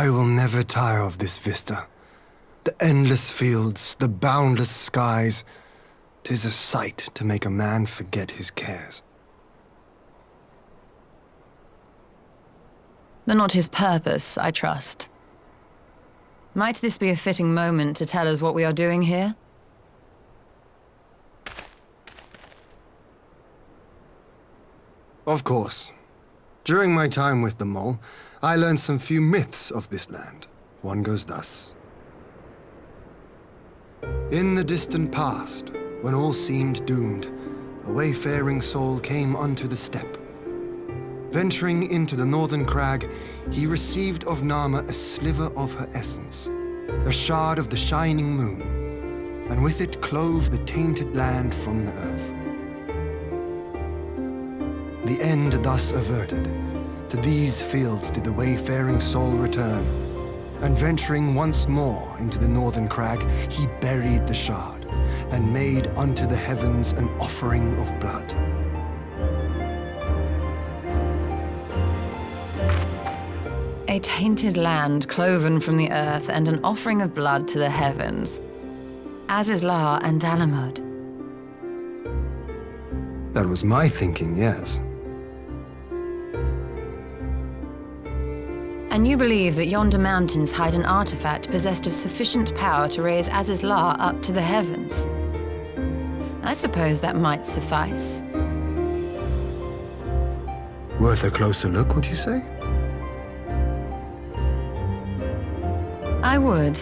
I will never tire of this vista. The endless fields, the boundless skies. 'Tis a sight to make a man forget his cares. But not his purpose, I trust. Might this be a fitting moment to tell us what we are doing here? Of course. During my time with the mole, I learned some few myths of this land. One goes thus. In the distant past, when all seemed doomed, a wayfaring soul came unto the steppe. Venturing into the northern crag, he received of Nama a sliver of her essence, a shard of the shining moon, and with it clove the tainted land from the earth. The end thus averted, to these fields did the wayfaring soul return, and venturing once more into the northern crag, he buried the shard, and made unto the heavens an offering of blood. A tainted land cloven from the earth and an offering of blood to the heavens. Azizlar and Dalamud. That was my thinking, yes. And you believe that yonder mountains hide an artifact possessed of sufficient power to raise Azizlar up to the heavens. I suppose that might suffice. Worth a closer look, would you say? I would.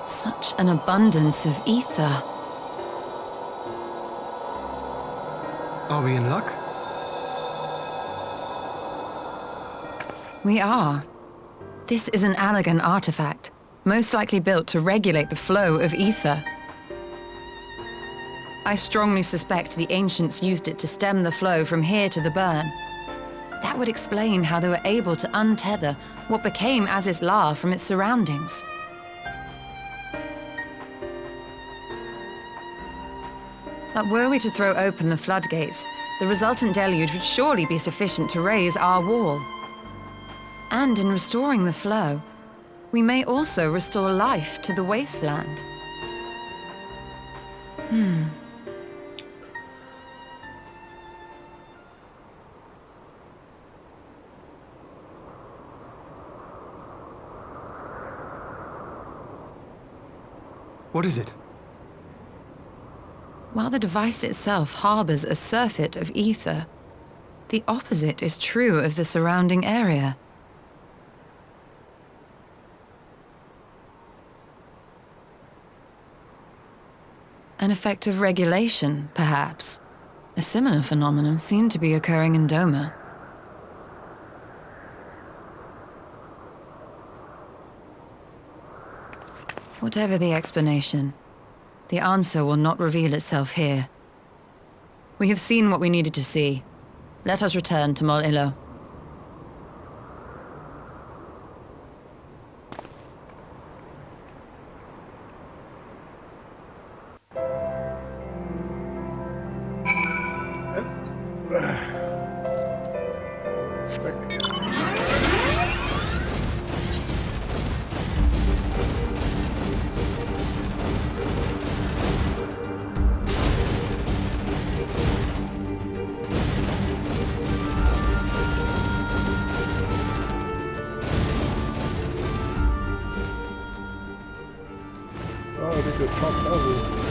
Such an abundance of ether. Are we in luck? We are. This is an Allagan artifact, most likely built to regulate the flow of ether. I strongly suspect the ancients used it to stem the flow from here to the burn. That would explain how they were able to untether what became Aziz La from its surroundings. But were we to throw open the floodgates, the resultant deluge would surely be sufficient to raise our wall. And in restoring the flow, we may also restore life to the wasteland. What is it? While the device itself harbors a surfeit of ether, the opposite is true of the surrounding area. An effect of regulation, perhaps. A similar phenomenon seemed to be occurring in Doma. Whatever the explanation, the answer will not reveal itself here. We have seen what we needed to see. Let us return to Mol Ilo. Oh, I need to shop over.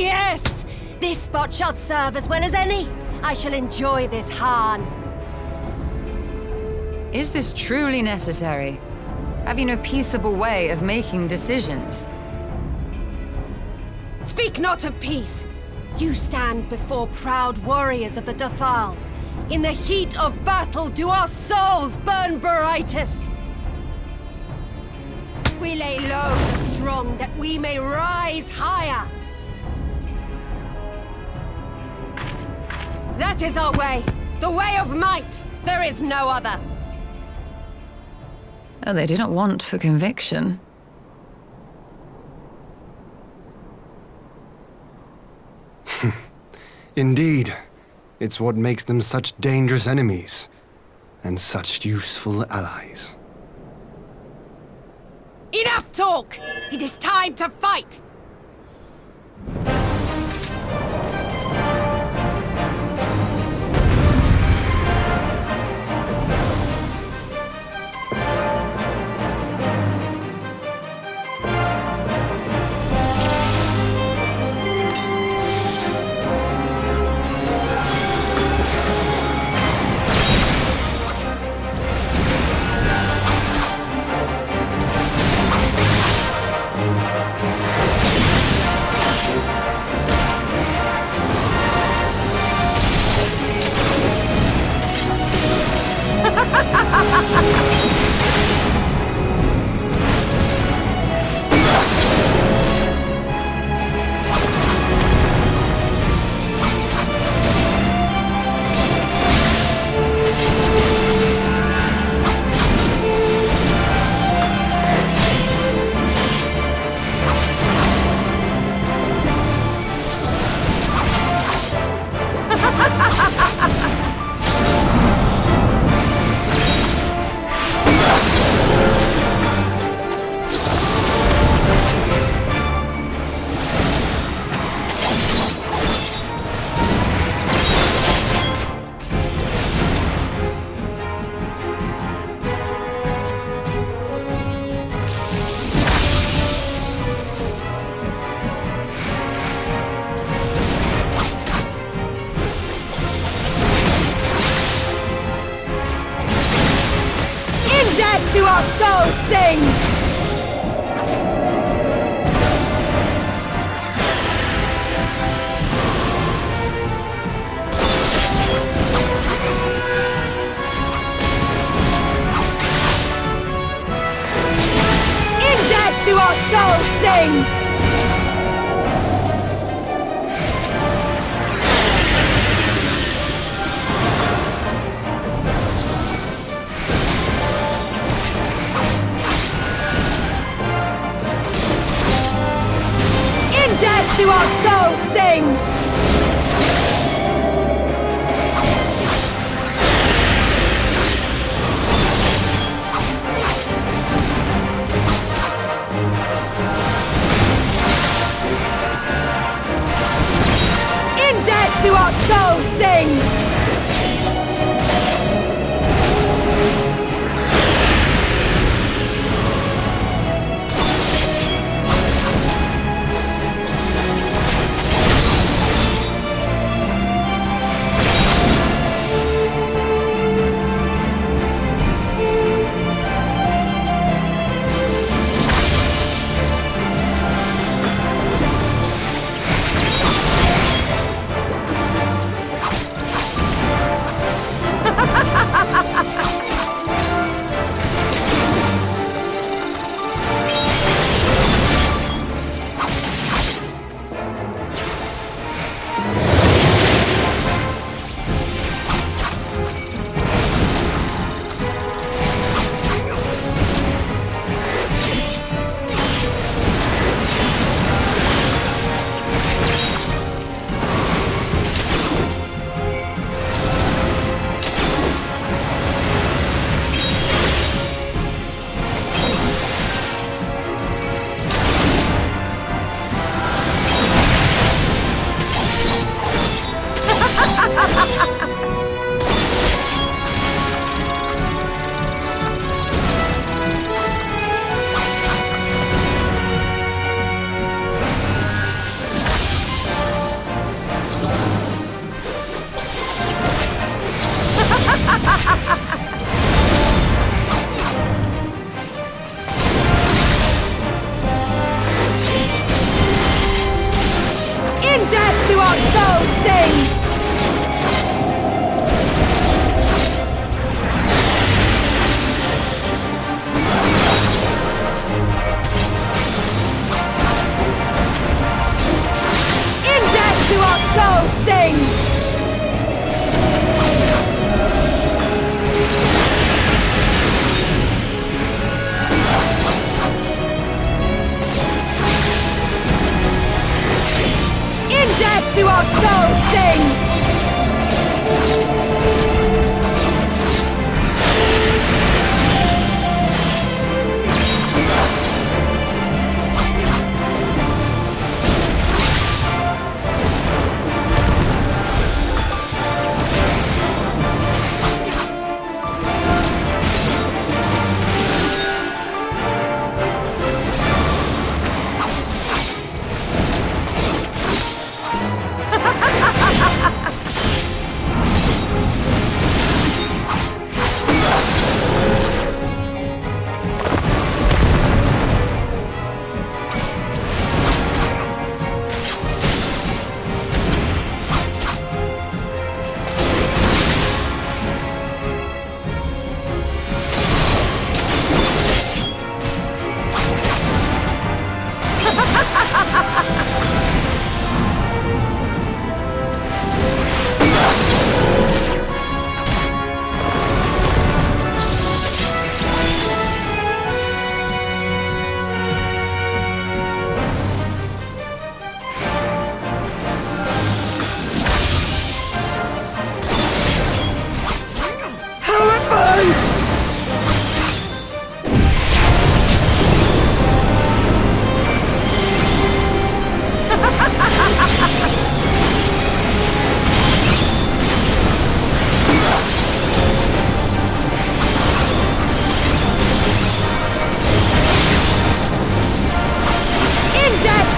Yes! This spot shall serve as well as any. I shall enjoy this harn. Is this truly necessary? Have you no peaceable way of making decisions? Speak not of peace. You stand before proud warriors of the Dathal. In the heat of battle do our souls burn brightest. We lay low the strong that we may rise higher. That is our way. The way of might. There is no other. Oh, they do not want for conviction. Indeed. It's what makes them such dangerous enemies, and such useful allies. Enough talk! It is time to fight! Do our souls sing! In death do our souls sing! Do our souls sing! In death do our souls sing!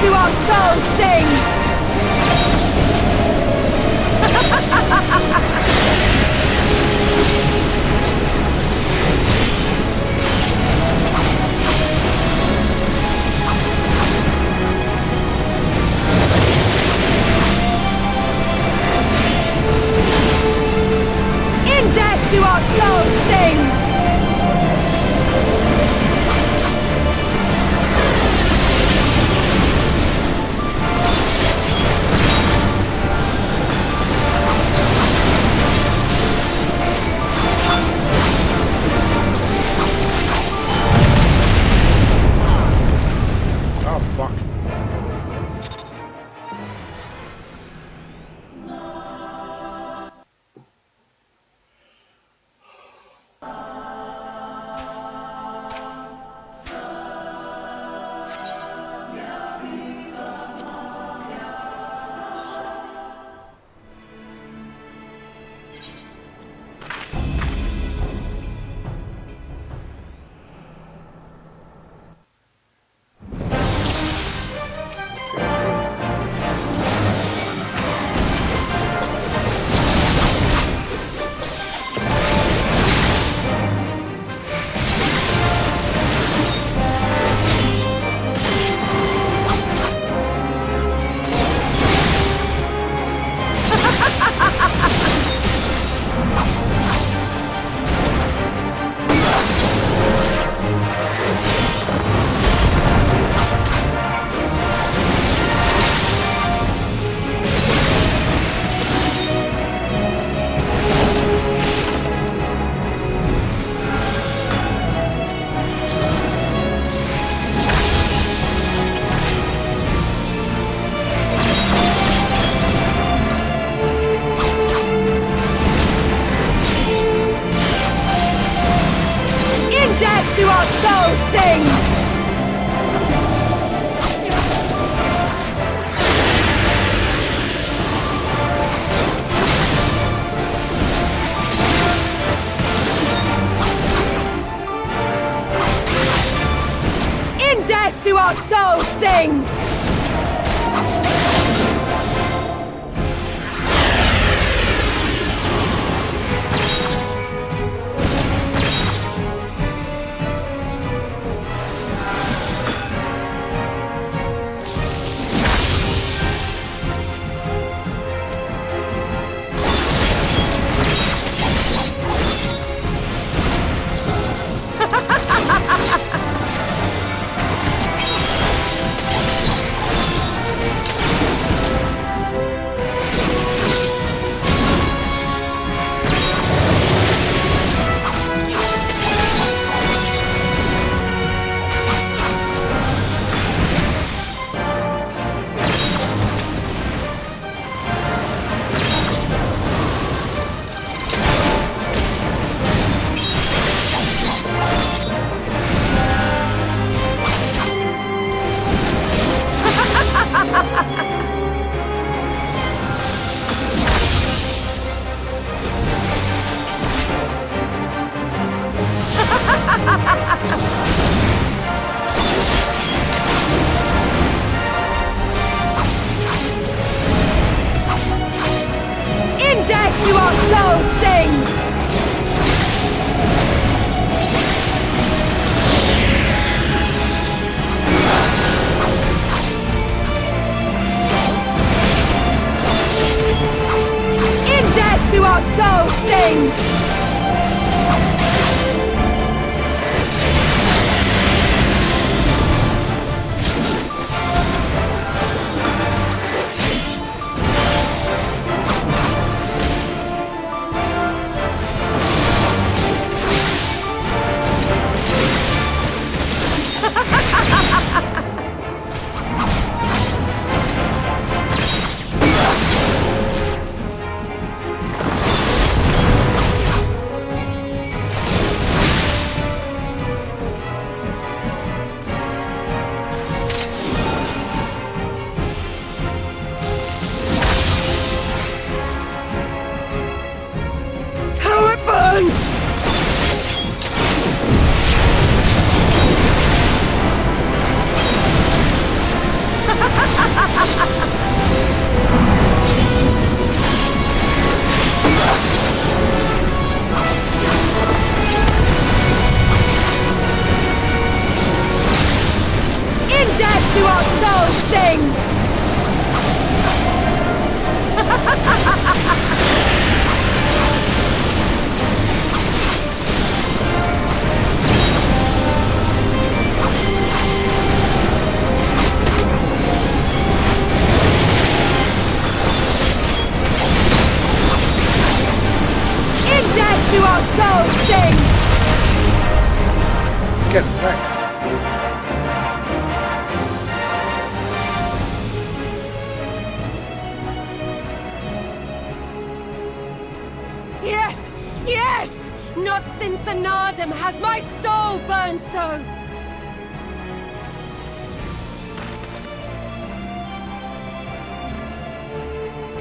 death do our souls sing! In death do our souls sing! Do our souls sing! In death do our souls sing! In death do our souls sing! In death do our souls sing! do our souls sing! In death do our souls sing! Get back. Yes! Yes! Not since the Nardum has my soul burned so!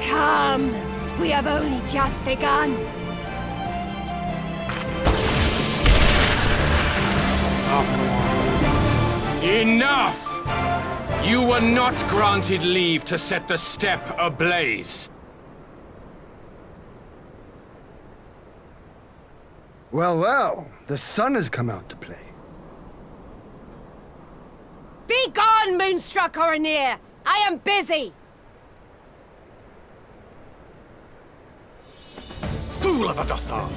Come! We have only just begun! Enough! You were not granted leave to set the steppe ablaze. Well, well, the sun has come out to play. Be gone, Moonstruck Oranir! I am busy! Fool of a Dothal!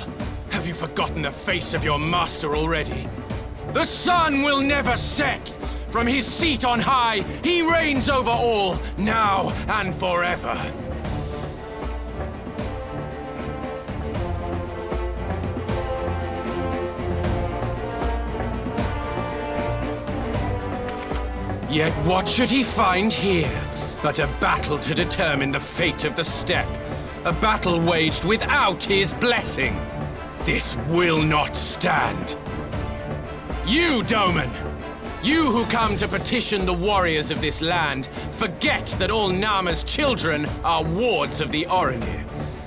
Have you forgotten the face of your master already? The sun will never set! From his seat on high, he reigns over all, now and forever. Yet what should he find here but a battle to determine the fate of the steppe? A battle waged without his blessing. This will not stand. You, Doman! You who come to petition the warriors of this land, forget that all Nama's children are wards of the Oranir.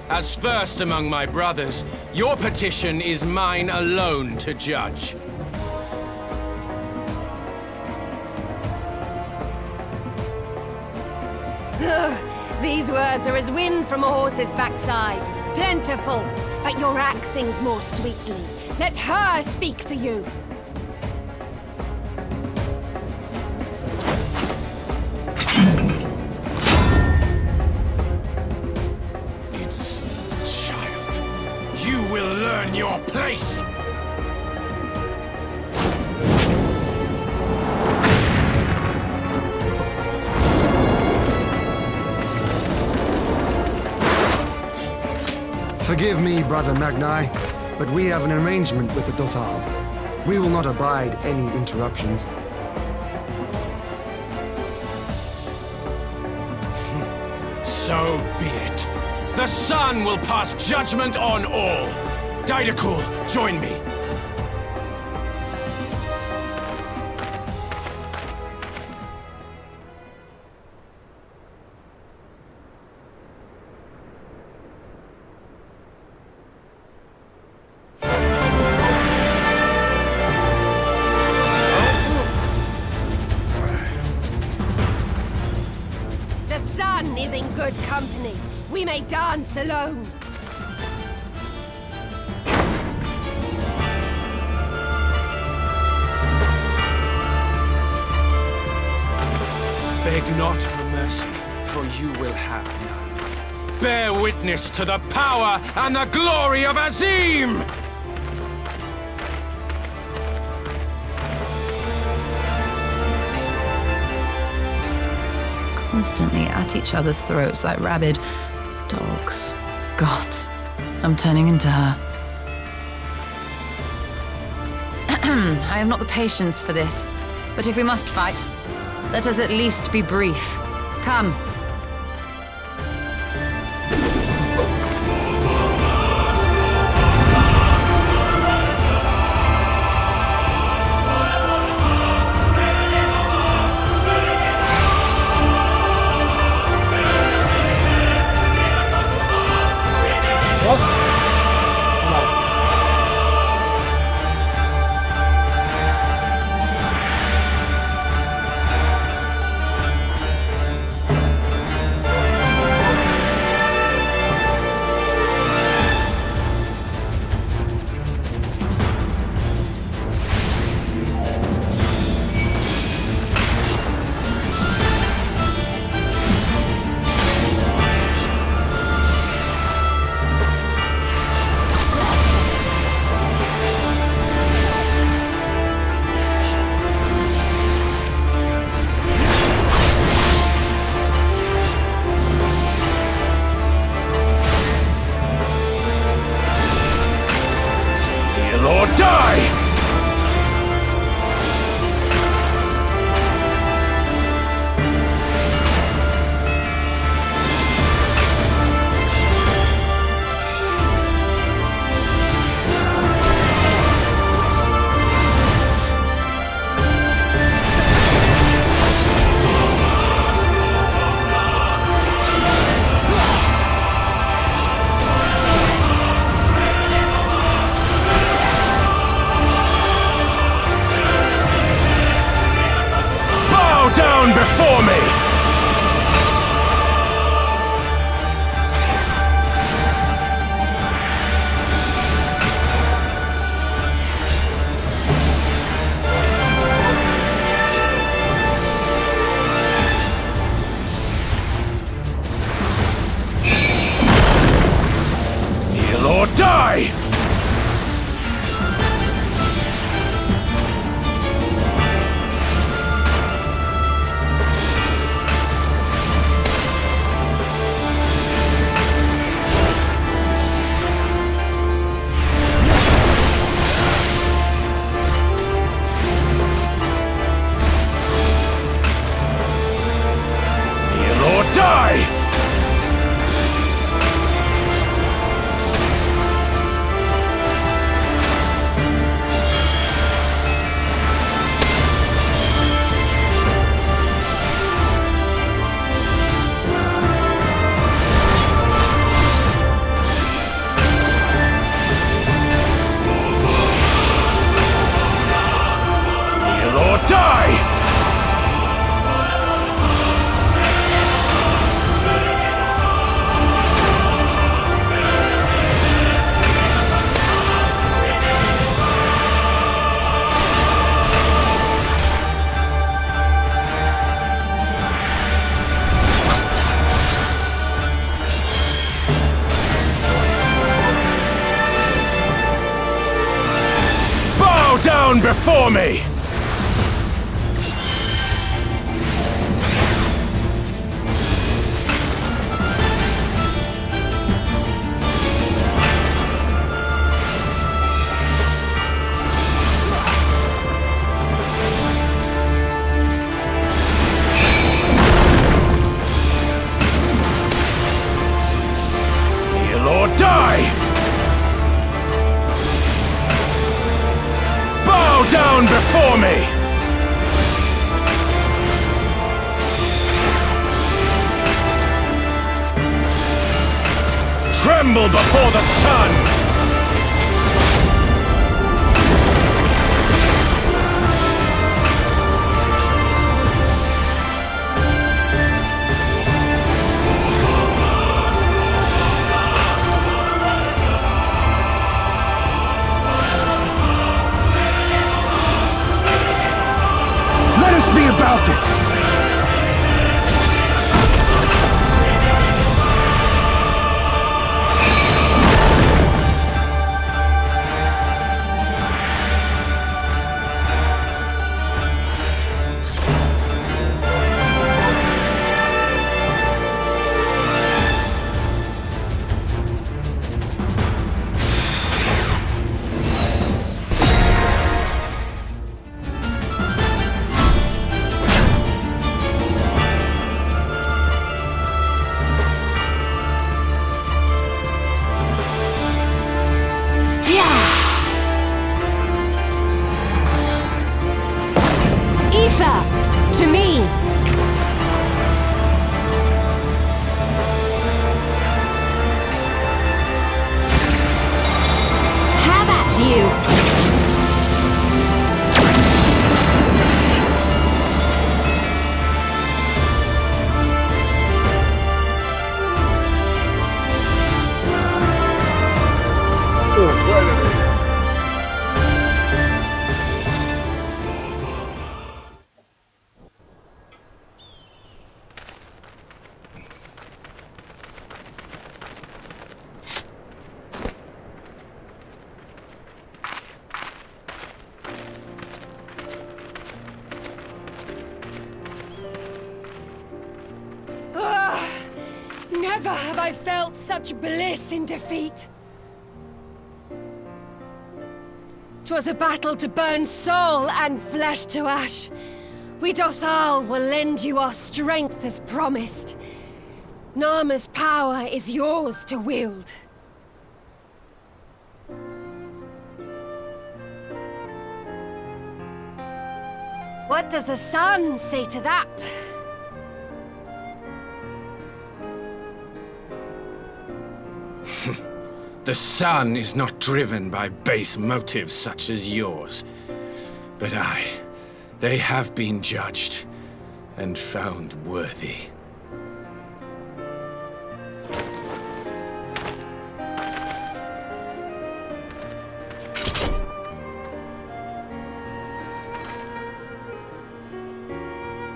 As first among my brothers, your petition is mine alone to judge. These words are as wind from a horse's backside. Plentiful, but your axe sings more sweetly. Let her speak for you. Insolent child. You will learn your place! Forgive me, Brother Magni, but we have an arrangement with the Dothal. We will not abide any interruptions. So be it. The sun will pass judgment on all. Daidakul, join me. The sun is in good company. We may dance alone. Beg not for mercy, for you will have none. Bear witness to the power and the glory of Azim! Constantly at each other's throats like rabid dogs. Gods, I'm turning into her. I have not the patience for this, but if we must fight, let us at least be brief. Come. down before me! Heal or die! Bow down before me! Tremble before the sun! Let us be about it! To me! Have at you! Never have I felt such bliss in defeat. 'Twas a battle to burn soul and flesh to ash. We Dothal will lend you our strength as promised. Narma's power is yours to wield. What does the sun say to that? The sun is not driven by base motives such as yours. But they have been judged and found worthy.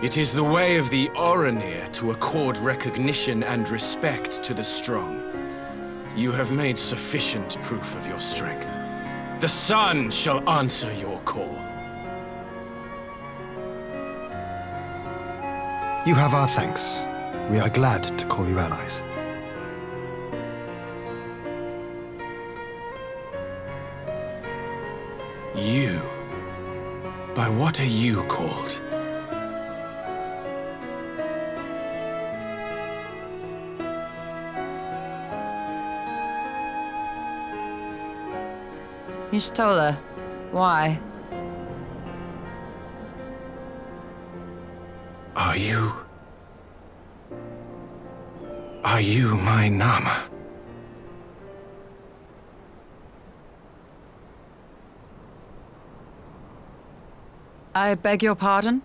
It is the way of the Oranir to accord recognition and respect to the strong. You have made sufficient proof of your strength. The sun shall answer your call. You have our thanks. We are glad to call you allies. You? By what are you called? Y'shtola, why? Are you my Nama? I beg your pardon?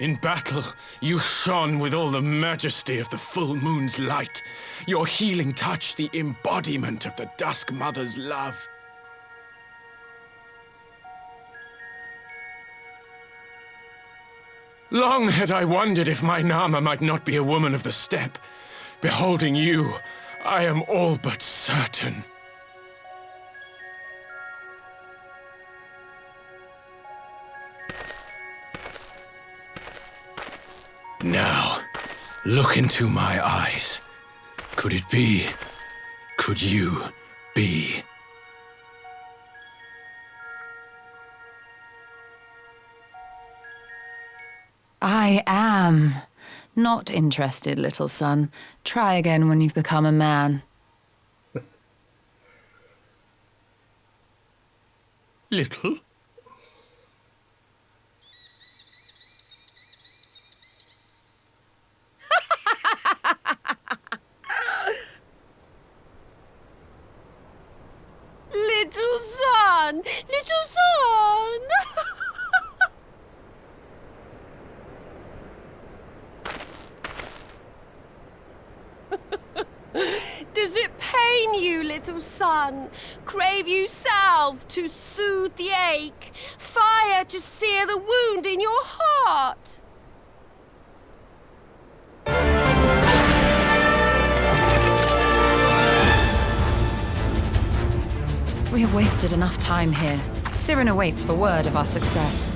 In battle, you shone with all the majesty of the full moon's light. Your healing touch, the embodiment of the Dusk Mother's love. Long had I wondered if my Nama might not be a woman of the steppe. Beholding you, I am all but certain. Now, look into my eyes. Could it be? Could you be? I am. Not interested, little son. Try again when you've become a man. Little? Little son! Little son! Does it pain you, little son? Crave you salve to soothe the ache? Fire to sear the wound in your heart? We have wasted enough time here. Siren awaits for word of our success.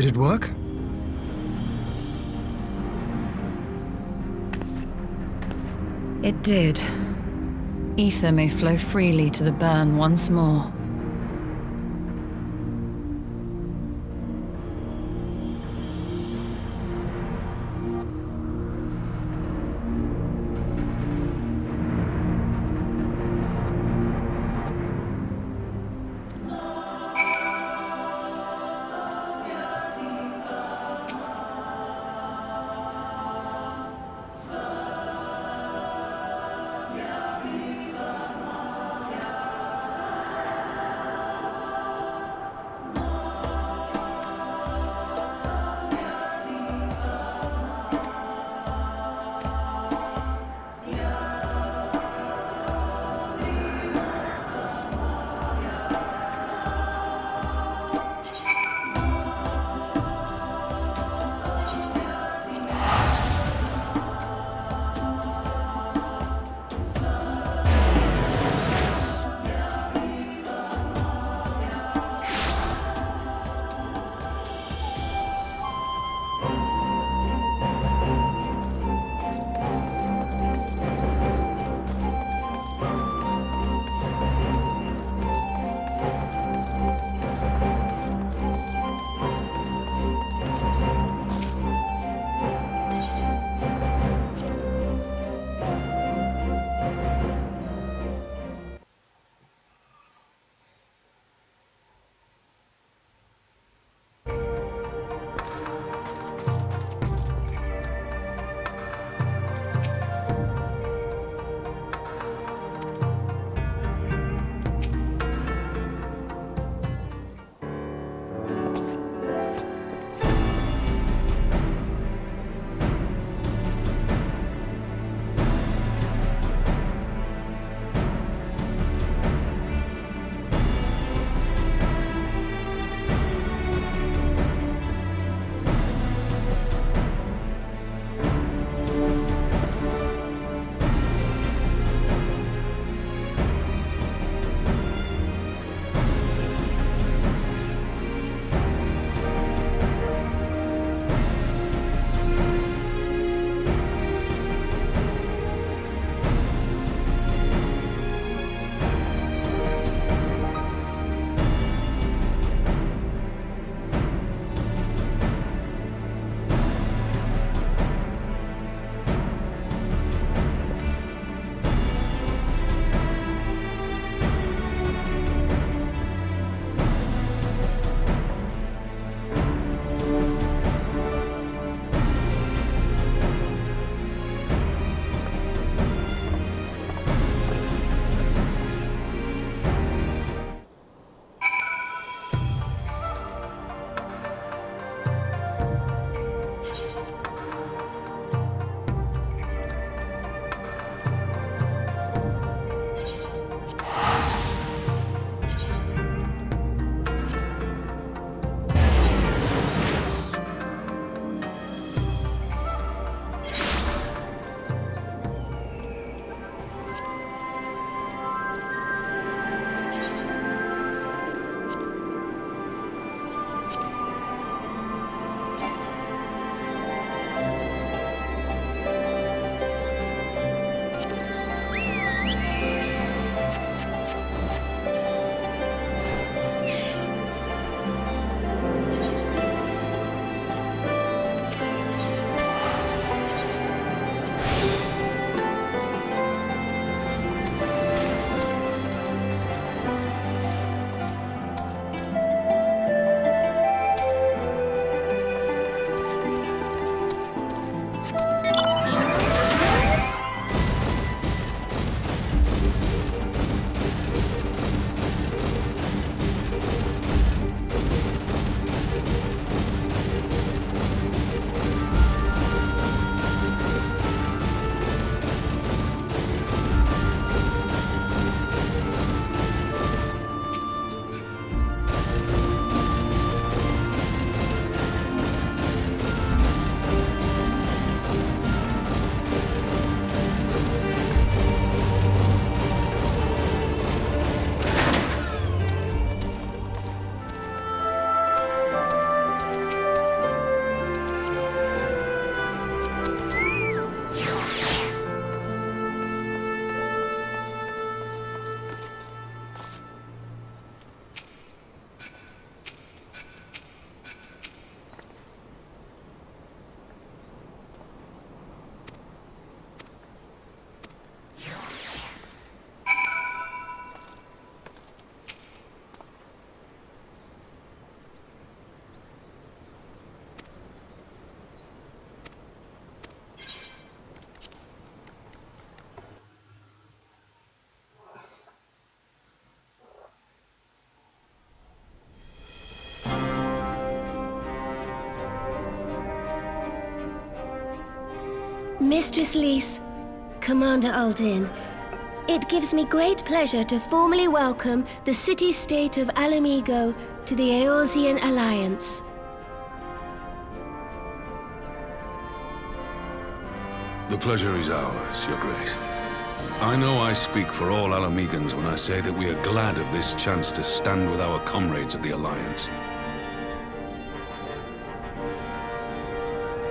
Did it work? It did. Ether may flow freely to the burn once more. Mistress Lys, Commander Aldin, it gives me great pleasure to formally welcome the city-state of Alamigo to the Eorzean Alliance. The pleasure is ours, Your Grace. I know I speak for all Alamegans when I say that we are glad of this chance to stand with our comrades of the Alliance.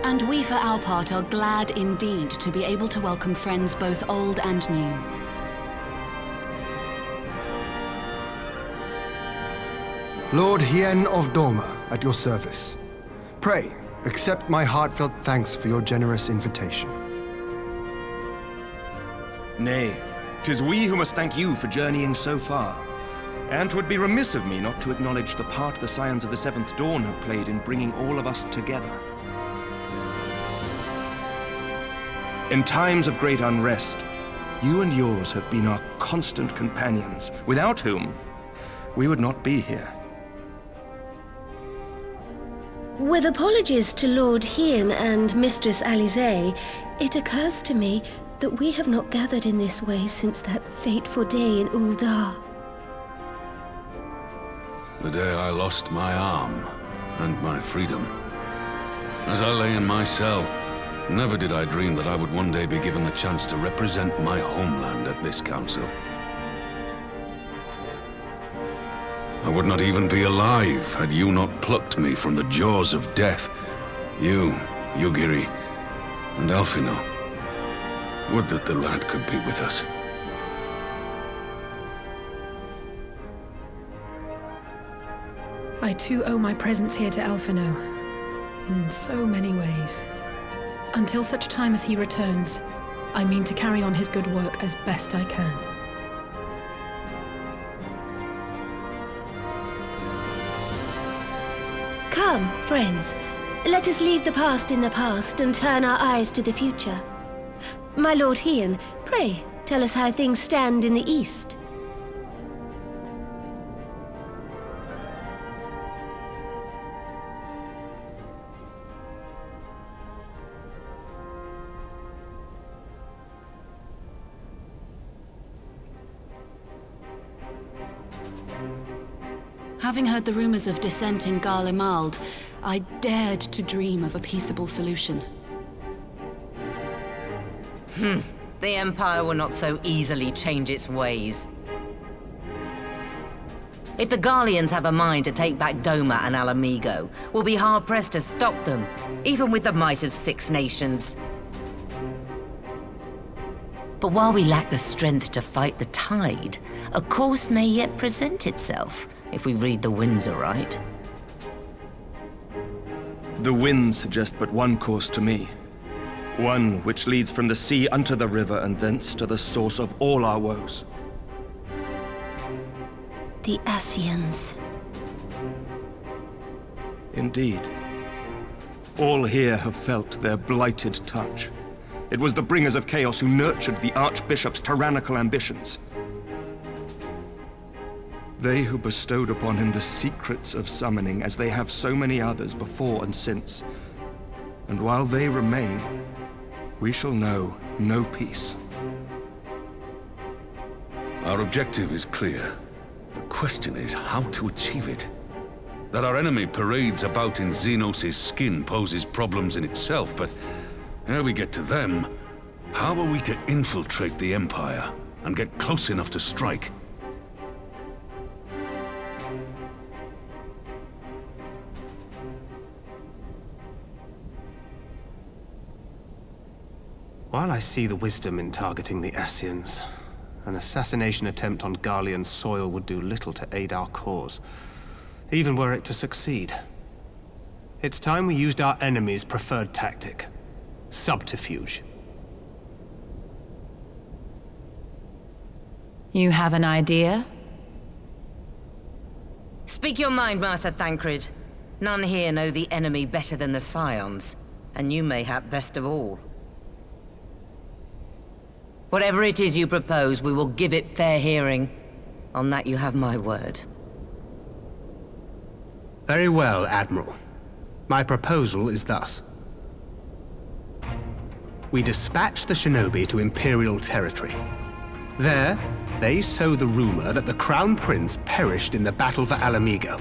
And we, for our part, are glad indeed to be able to welcome friends both old and new. Lord Hien of Doma, at your service. Pray, accept my heartfelt thanks for your generous invitation. Nay, 'tis we who must thank you for journeying so far. And 'twould be remiss of me not to acknowledge the part the Scions of the Seventh Dawn have played in bringing all of us together. In times of great unrest, you and yours have been our constant companions, without whom we would not be here. With apologies to Lord Hien and Mistress Alisaie, it occurs to me that we have not gathered in this way since that fateful day in Uldar. The day I lost my arm and my freedom. As I lay in my cell, never did I dream that I would one day be given the chance to represent my homeland at this council. I would not even be alive had you not plucked me from the jaws of death. You, Yugiri, and Alphino. Would that the lad could be with us. I too owe my presence here to Alphino, in so many ways. Until such time as he returns, I mean to carry on his good work as best I can. Come, friends, let us leave the past in the past and turn our eyes to the future. My Lord Hien, pray, tell us how things stand in the East. Having heard the rumors of dissent in Garlemald, I dared to dream of a peaceable solution. The Empire will not so easily change its ways. If the Garleans have a mind to take back Doma and Alamigo, we'll be hard-pressed to stop them, even with the might of 6 nations. But while we lack the strength to fight the tide, a course may yet present itself, if we read the winds aright. The winds suggest but one course to me. One which leads from the sea unto the river and thence to the source of all our woes. The Ascians. Indeed. All here have felt their blighted touch. It was the bringers of chaos who nurtured the Archbishop's tyrannical ambitions. They who bestowed upon him the secrets of summoning, as they have so many others before and since. And while they remain, we shall know no peace. Our objective is clear. The question is how to achieve it. That our enemy parades about in Xenos' skin poses problems in itself, but ere we get to them, how are we to infiltrate the Empire and get close enough to strike? While I see the wisdom in targeting the Ascians, an assassination attempt on Garlean soil would do little to aid our cause, even were it to succeed. It's time we used our enemy's preferred tactic: subterfuge. You have an idea? Speak your mind, Master Thancred. None here know the enemy better than the Scions, and you mayhap best of all. Whatever it is you propose, we will give it fair hearing. On that you have my word. Very well, Admiral. My proposal is thus. we dispatch the shinobi to Imperial territory. There, they sow the rumor that the Crown Prince perished in the battle for Alamigo,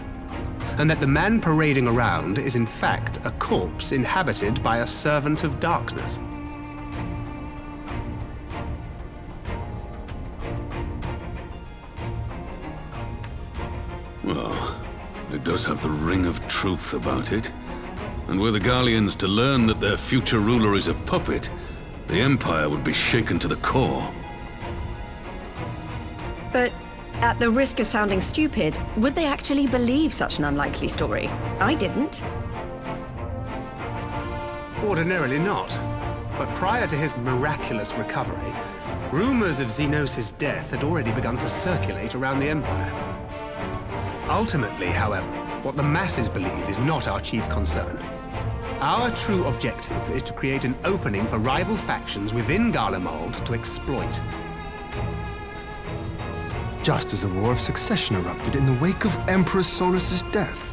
and that the man parading around is in fact a corpse inhabited by a servant of darkness. Well, it does have the ring of truth about it. And were the Garleans to learn that their future ruler is a puppet, the Empire would be shaken to the core. But at the risk of sounding stupid, would they actually believe such an unlikely story? I didn't. Ordinarily not. But prior to his miraculous recovery, rumors of Xenos' death had already begun to circulate around the Empire. Ultimately, however, what the masses believe is not our chief concern. Our true objective is to create an opening for rival factions within Garlemald to exploit. Just as a war of succession erupted in the wake of Emperor Solus's death.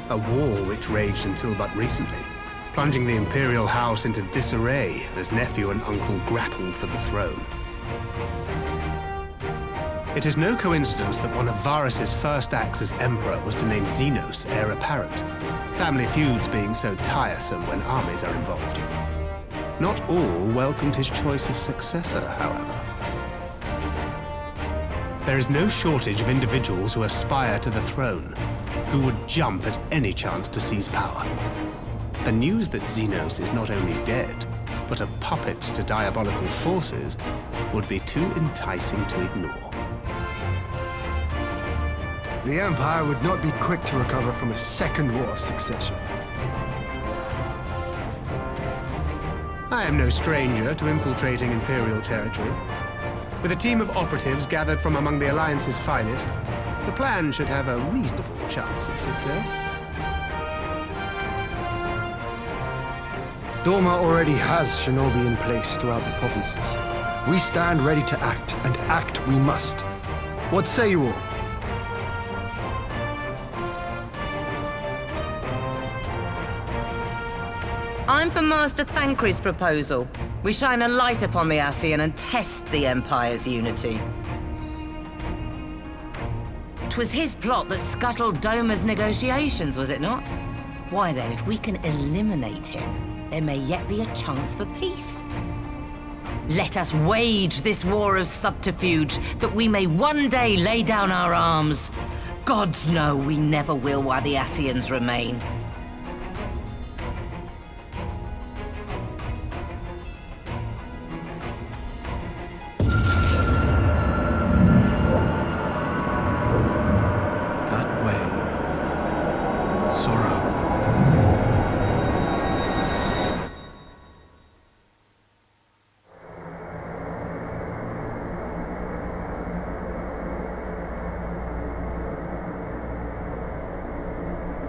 A war which raged until but recently, plunging the Imperial House into disarray as nephew and uncle grappled for the throne. It is no coincidence that one of Varus's first acts as Emperor was to name Xenos heir apparent, family feuds being so tiresome when armies are involved. Not all welcomed his choice of successor, however. There is no shortage of individuals who aspire to the throne, who would jump at any chance to seize power. The news that Xenos is not only dead, but a puppet to diabolical forces would be too enticing to ignore. The Empire would not be quick to recover from a second war of succession. I am no stranger to infiltrating Imperial territory. With a team of operatives gathered from among the Alliance's finest, the plan should have a reasonable chance of success. Doma already has shinobi in place throughout the provinces. We stand ready to act, and act we must. What say you all? I'm for Master Thancred's proposal. We shine a light upon the Ascian and test the Empire's unity. 'Twas his plot that scuttled Doma's negotiations, was it not? Why then, if we can eliminate him, there may yet be a chance for peace. Let us wage this war of subterfuge, that we may one day lay down our arms. Gods know we never will while the Ascians remain.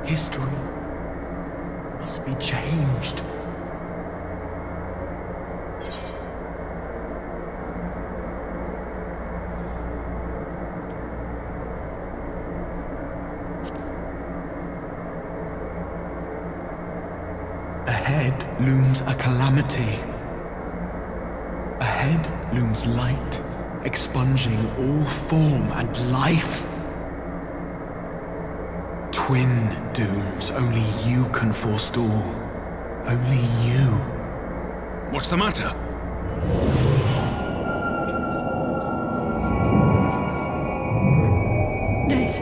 History must be changed. Ahead looms a calamity. Ahead looms light, expunging all form and life. Twin dooms only you can forestall. Only you. What's the matter? There's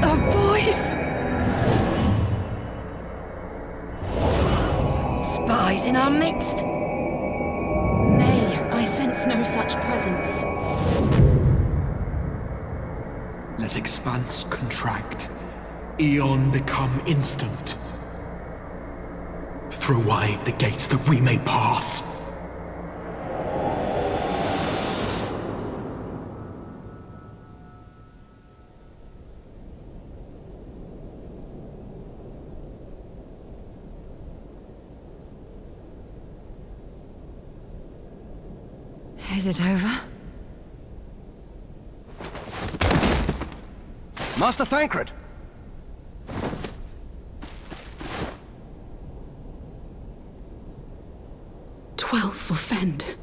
a voice! Spies in our midst? Nay, I sense no such presence. Let expanse contract. Eon become instant. Throw wide the gates that we may pass. Is it over? Master Thancred! 12 for Fend.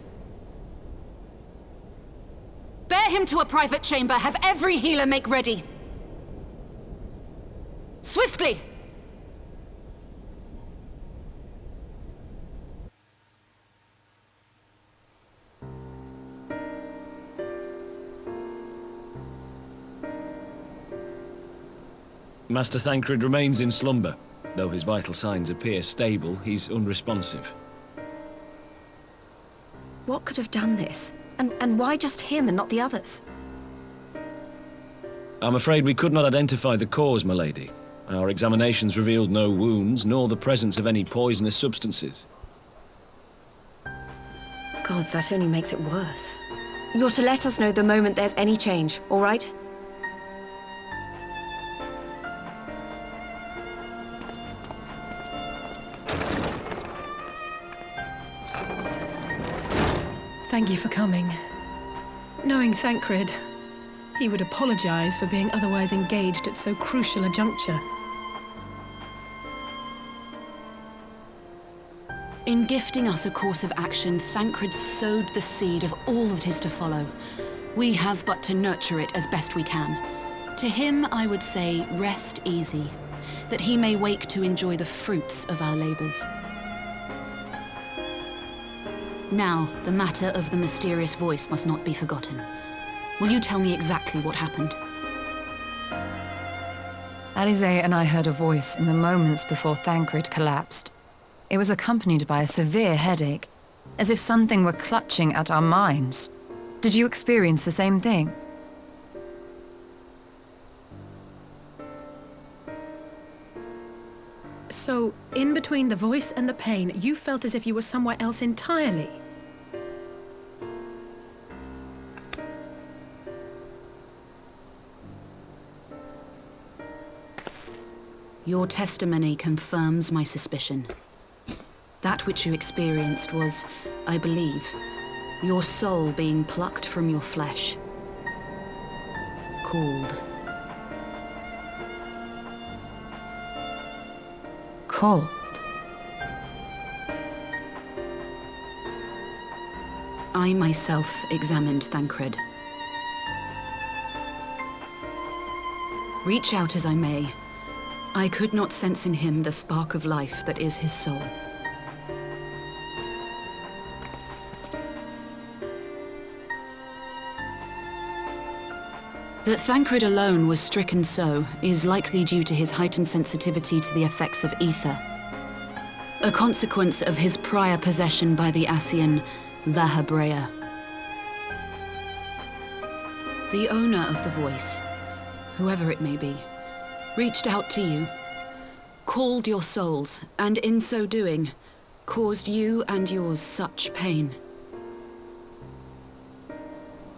Bear him to a private chamber. Have every healer make ready. Swiftly! Master Thancred remains in slumber. Though his vital signs appear stable, he's unresponsive. What could have done this? And why just him and not the others? I'm afraid we could not identify the cause, my lady. Our examinations revealed no wounds, nor the presence of any poisonous substances. Gods, that only makes it worse. You're to let us know the moment there's any change, all right? Thank you for coming. Knowing Thancred, he would apologize for being otherwise engaged at so crucial a juncture. In gifting us a course of action, Thancred sowed the seed of all that is to follow. We have but to nurture it as best we can. To him, I would say, rest easy, that he may wake to enjoy the fruits of our labors. Now, the matter of the mysterious voice must not be forgotten. Will you tell me exactly what happened? Alize and I heard a voice in the moments before Thancred collapsed. It was accompanied by a severe headache, as if something were clutching at our minds. Did you experience the same thing? So, in between the voice and the pain, you felt as if you were somewhere else entirely. Your testimony confirms my suspicion. That which you experienced was, I believe, your soul being plucked from your flesh. Called. Called? I myself examined Thancred. Reach out as I may, I could not sense in him the spark of life that is his soul. That Thancred alone was stricken so is likely due to his heightened sensitivity to the effects of ether, a consequence of his prior possession by the Ascian La Habrea. The owner of the voice, whoever it may be, reached out to you, called your souls, and in so doing, caused you and yours such pain.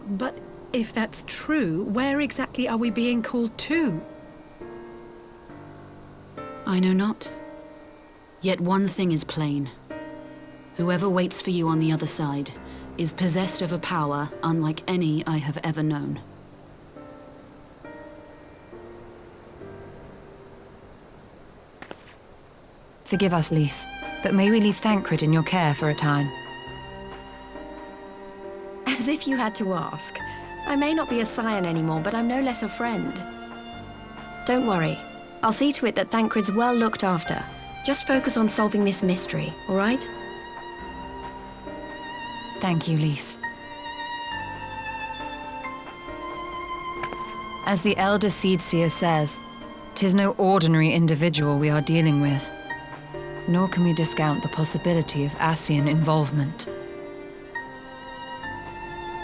But if that's true, where exactly are we being called to? I know not. Yet one thing is plain. Whoever waits for you on the other side is possessed of a power unlike any I have ever known. Forgive us, Lys, but may we leave Thancred in your care for a time? As if you had to ask. I may not be a scion anymore, but I'm no less a friend. Don't worry. I'll see to it that Thancred's well looked after. Just focus on solving this mystery, all right? Thank you, Lys. As the Elder Seedseer says, 'tis no ordinary individual we are dealing with. Nor can we discount the possibility of Ascian involvement.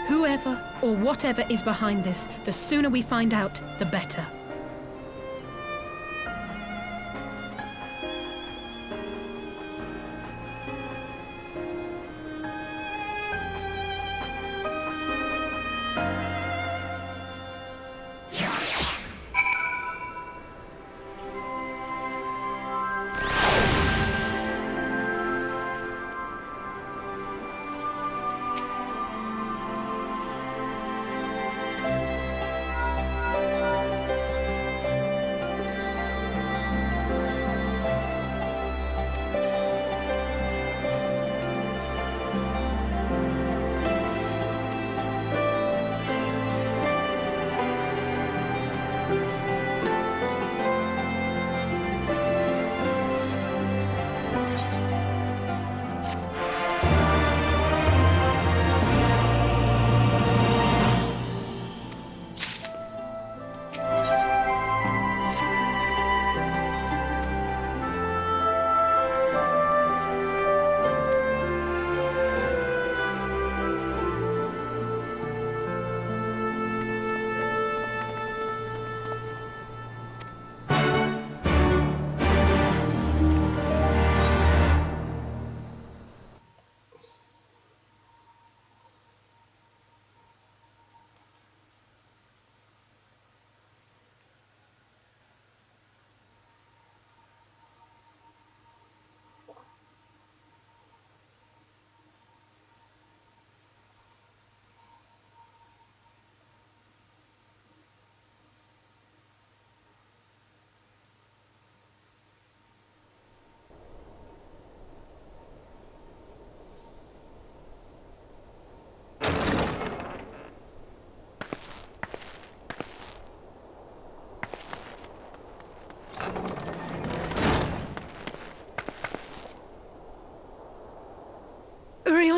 Whoever or whatever is behind this, the sooner we find out, the better.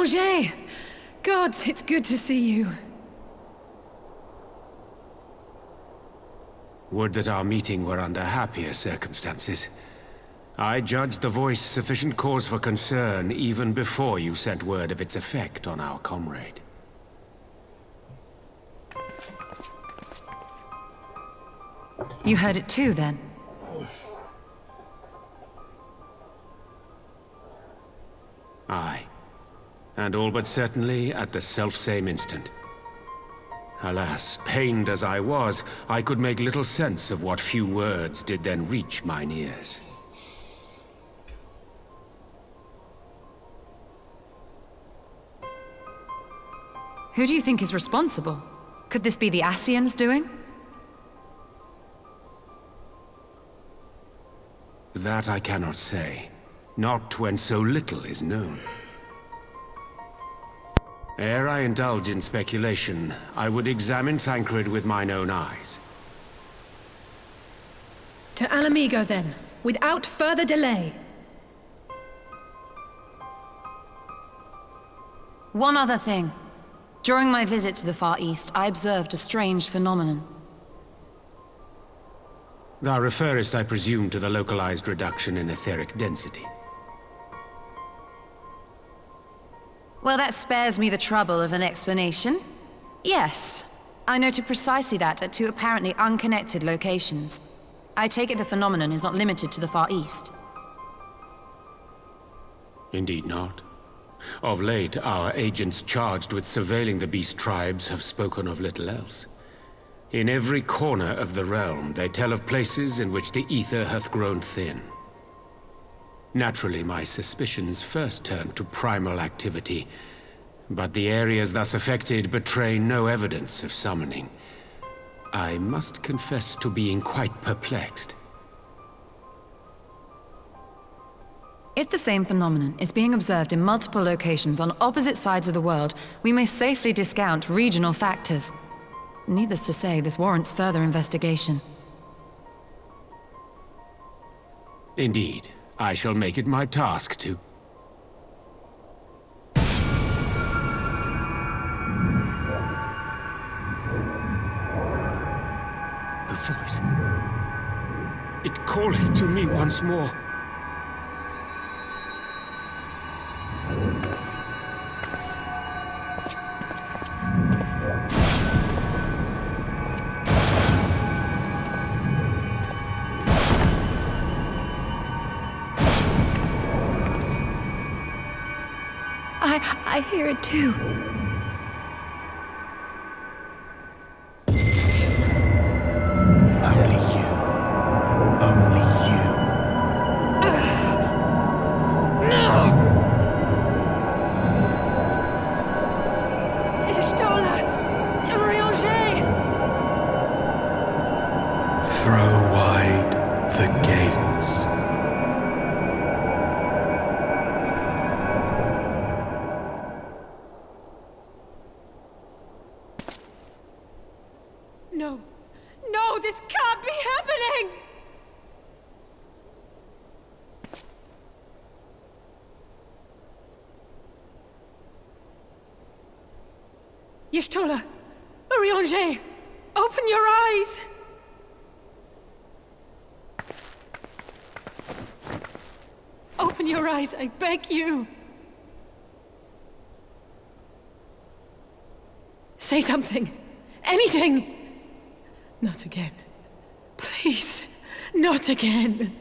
Urianger! Gods, it's good to see you. Would that our meeting were under happier circumstances. I judged the voice sufficient cause for concern even before you sent word of its effect on our comrade. You heard it too, then? Aye. And all but certainly at the selfsame instant. Alas, pained as I was, I could make little sense of what few words did then reach mine ears. Who do you think is responsible? Could this be the Ascians doing? That I cannot say. Not when so little is known. Ere I indulge in speculation, I would examine Thancred with mine own eyes. To Alamigo, then, without further delay. One other thing. During my visit to the Far East, I observed a strange phenomenon. Thou referrest, I presume, to the localized reduction in etheric density. Well, that spares me the trouble of an explanation. Yes, I noted precisely that at two apparently unconnected locations. I take it the phenomenon is not limited to the Far East. Indeed not. Of late, our agents charged with surveilling the beast tribes have spoken of little else. In every corner of the realm, they tell of places in which the ether hath grown thin. Naturally, my suspicions first turned to primal activity, but the areas thus affected betray no evidence of summoning. I must confess to being quite perplexed. If the same phenomenon is being observed in multiple locations on opposite sides of the world, we may safely discount regional factors. Needless to say, this warrants further investigation. Indeed. I shall make it my task to... The voice. It calleth to me once more. I hear it too. Only you. Only you. No! Ishtola! Urianger! Throw wide the gates. No. No, this can't be happening! Y'shtola! Urianger! Open your eyes! Open your eyes, I beg you! Say something! Anything! Not again. Please, not again.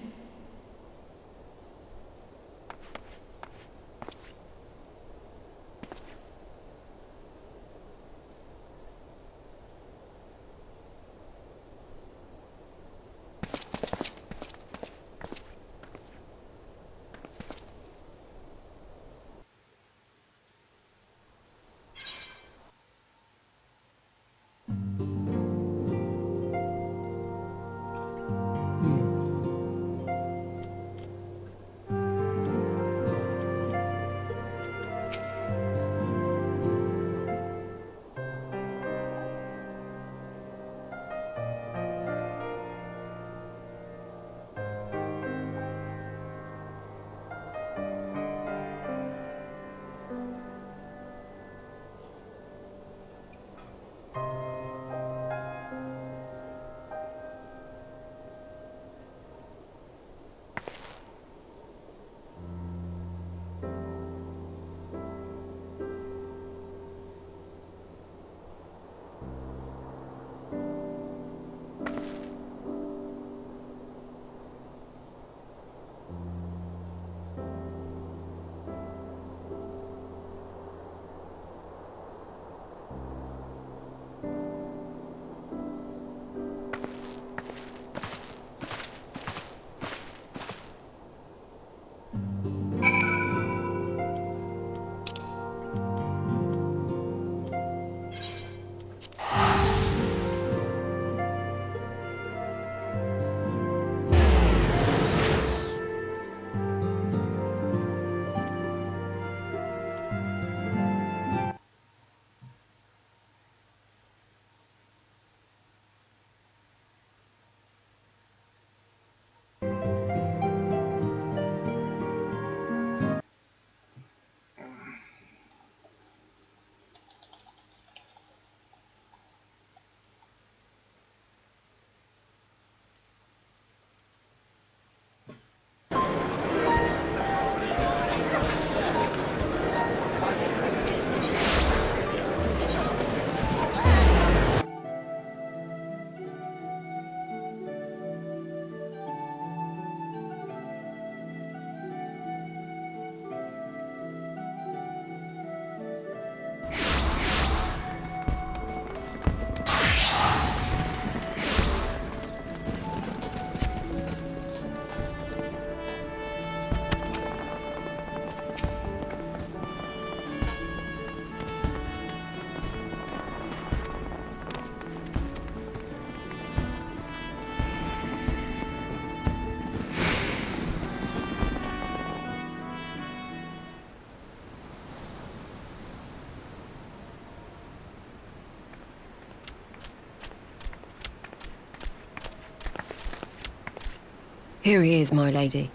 Here he is, my lady.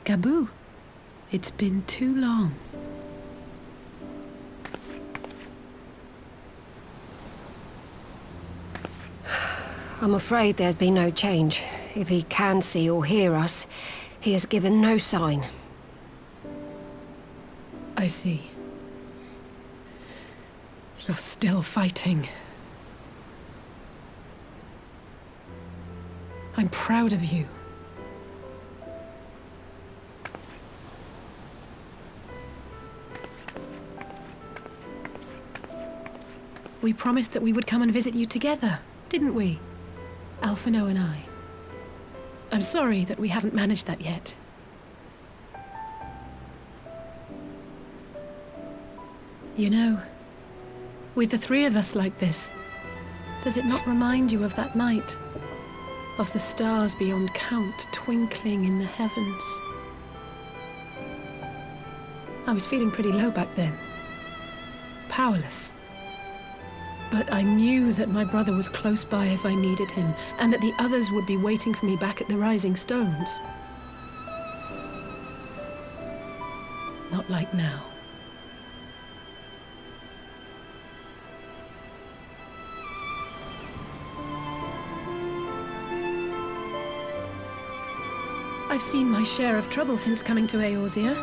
Gabu, it's been too long. I'm afraid there's been no change. If he can see or hear us, he has given no sign. I see. You're still fighting. I'm proud of you. We promised that we would come and visit you together, didn't we? Alphino and I. I'm sorry that we haven't managed that yet. You know, with the three of us like this, does it not remind you of that night? Of the stars beyond count twinkling in the heavens? I was feeling pretty low back then. Powerless. But I knew that my brother was close by if I needed him, and that the others would be waiting for me back at the Rising Stones. Not like now. I've seen my share of trouble since coming to Eorzea.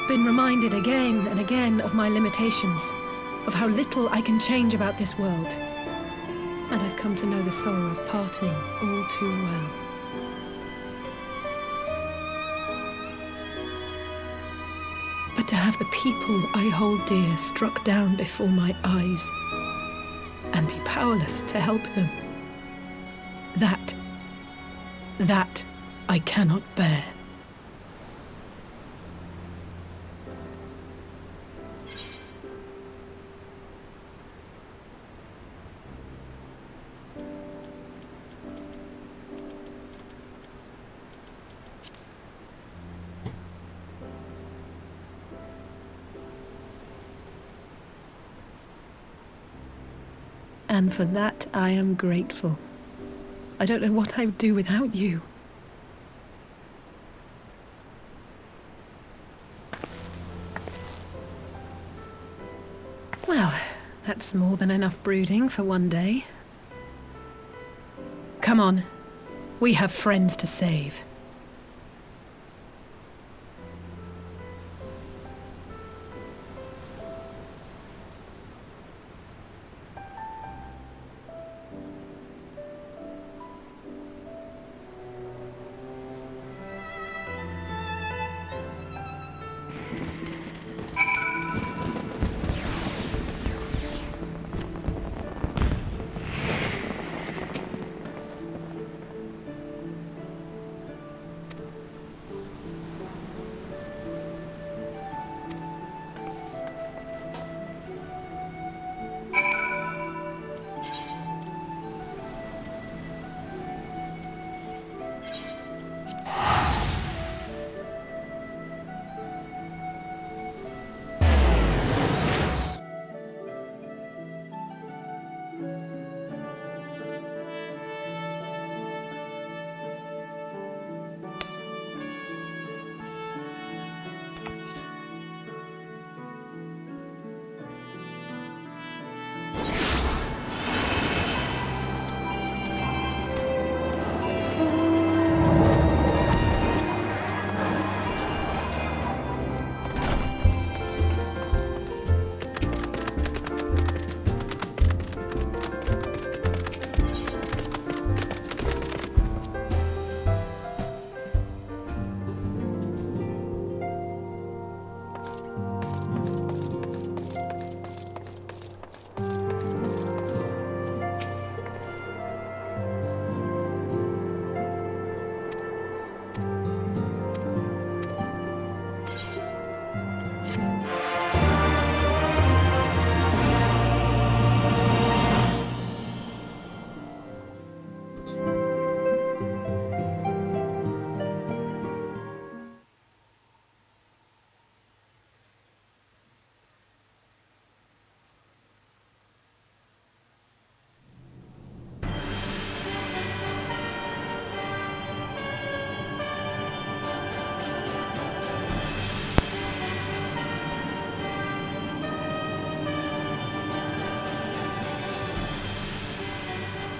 Been reminded again and again of my limitations, of how little I can change about this world. And I've come to know the sorrow of parting all too well. But to have the people I hold dear struck down before my eyes, and be powerless to help them, that I cannot bear. And for that, I am grateful. I don't know what I would do without you. Well, that's more than enough brooding for one day. Come on. We have friends to save.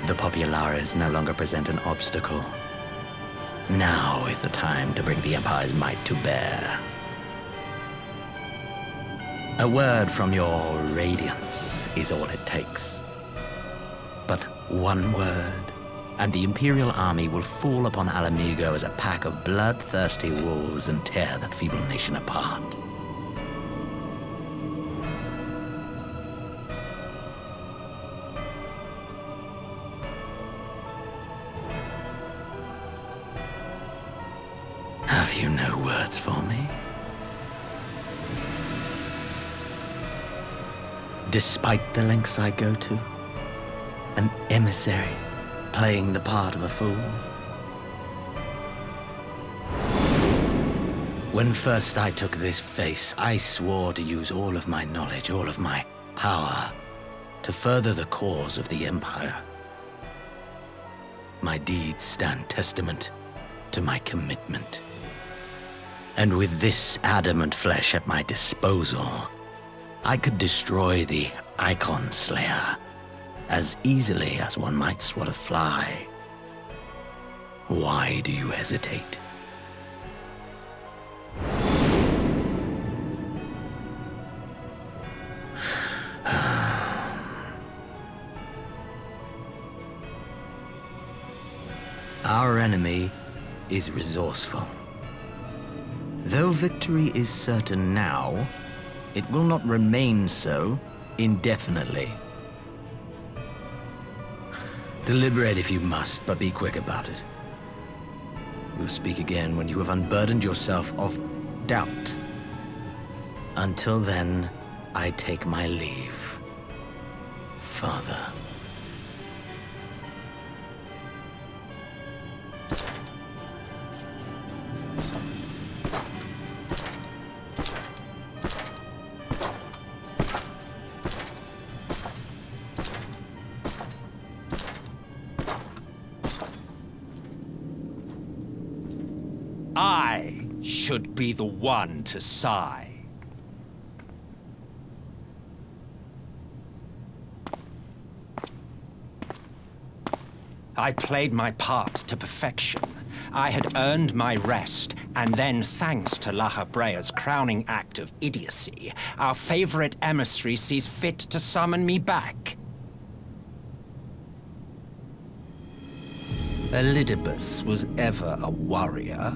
The populares no longer present an obstacle. Now is the time to bring the Empire's might to bear. A word from your radiance is all it takes. But one word, and the Imperial army will fall upon Alamigo as a pack of bloodthirsty wolves and tear that feeble nation apart. Have you no words for me? Despite the lengths I go to, an emissary playing the part of a fool. When first I took this face, I swore to use all of my knowledge, all of my power, to further the cause of the Empire. My deeds stand testament to my commitment. And with this adamant flesh at my disposal, I could destroy the Icon Slayer as easily as one might swat a fly. Why do you hesitate? Our enemy is resourceful. Though victory is certain now, it will not remain so indefinitely. Deliberate if you must, but be quick about it. We'll speak again when you have unburdened yourself of doubt. Until then, I take my leave, Father. I should be the one to sigh. I played my part to perfection. I had earned my rest, and then, thanks to La Habrea's crowning act of idiocy, our favorite emissary sees fit to summon me back. Elidibus was ever a warrior.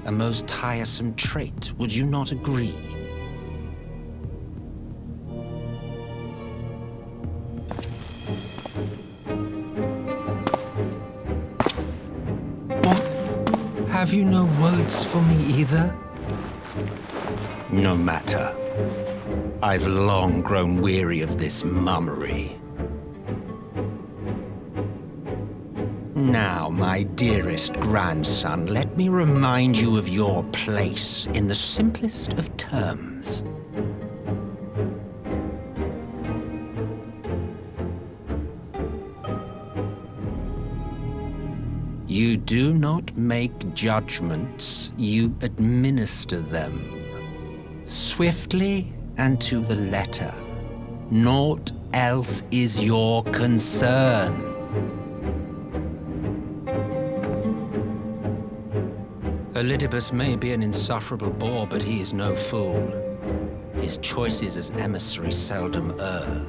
A most tiresome trait, would you not agree? What? Have you no words for me either? No matter. I've long grown weary of this mummery. Now, my dearest grandson, let me remind you of your place in the simplest of terms. You do not make judgments, you administer them. Swiftly and to the letter. Naught else is your concern. Elidibus may be an insufferable bore, but he is no fool. His choices as emissary seldom err.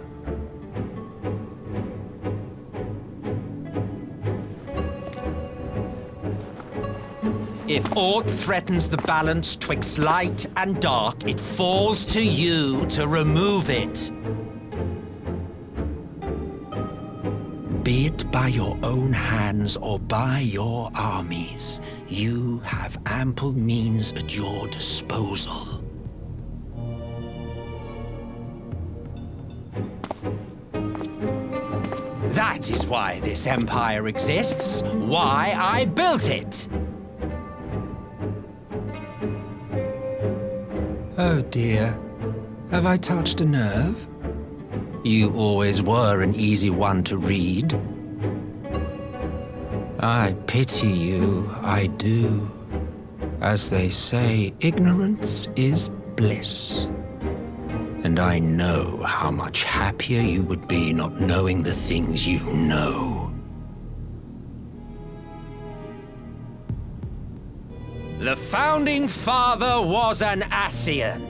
If aught threatens the balance twixt light and dark, it falls to you to remove it. Be it by your own hands or by your armies, you have ample means at your disposal. That is why this empire exists, why I built it. Oh dear, have I touched a nerve? You always were an easy one to read. I pity you, I do. As they say, ignorance is bliss. And I know how much happier you would be not knowing the things you know. The Founding Father was an Ascian,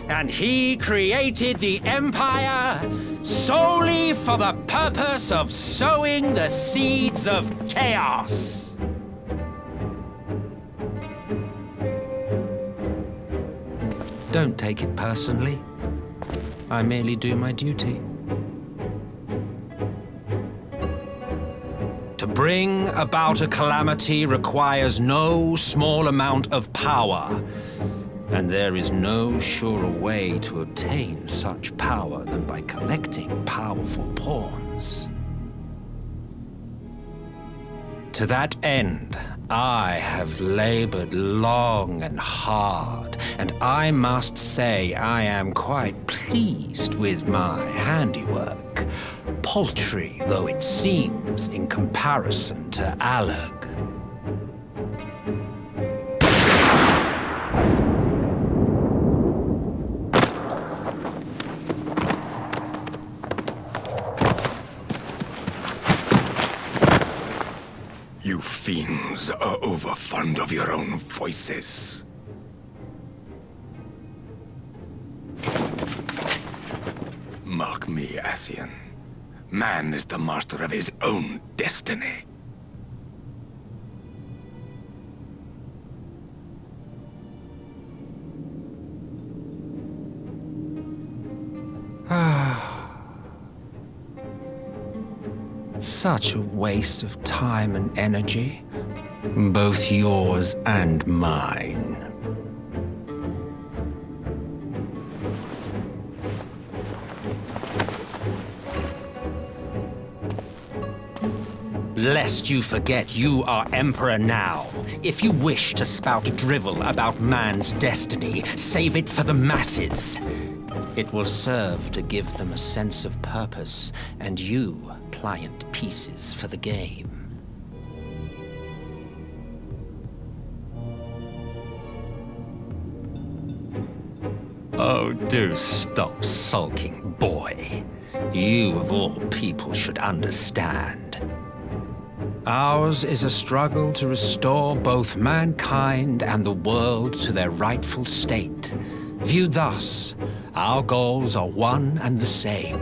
and he created the Empire solely for the purpose of sowing the seeds of chaos. Don't take it personally. I merely do my duty. To bring about a calamity requires no small amount of power, and there is no surer way to obtain such power than by collecting powerful pawns. To that end, I have labored long and hard, and I must say I am quite pleased with my handiwork, paltry though it seems in comparison to Alec. You fiends are overfond of your own voices. Mark me, Ascian. Man is the master of his own destiny. Such a waste of time and energy, both yours and mine. Lest you forget you are Emperor now. If you wish to spout drivel about man's destiny, save it for the masses. It will serve to give them a sense of purpose, and you pliant pieces for the game. Oh, do stop sulking, boy. You, of all people, should understand. Ours is a struggle to restore both mankind and the world to their rightful state. Viewed thus, our goals are one and the same.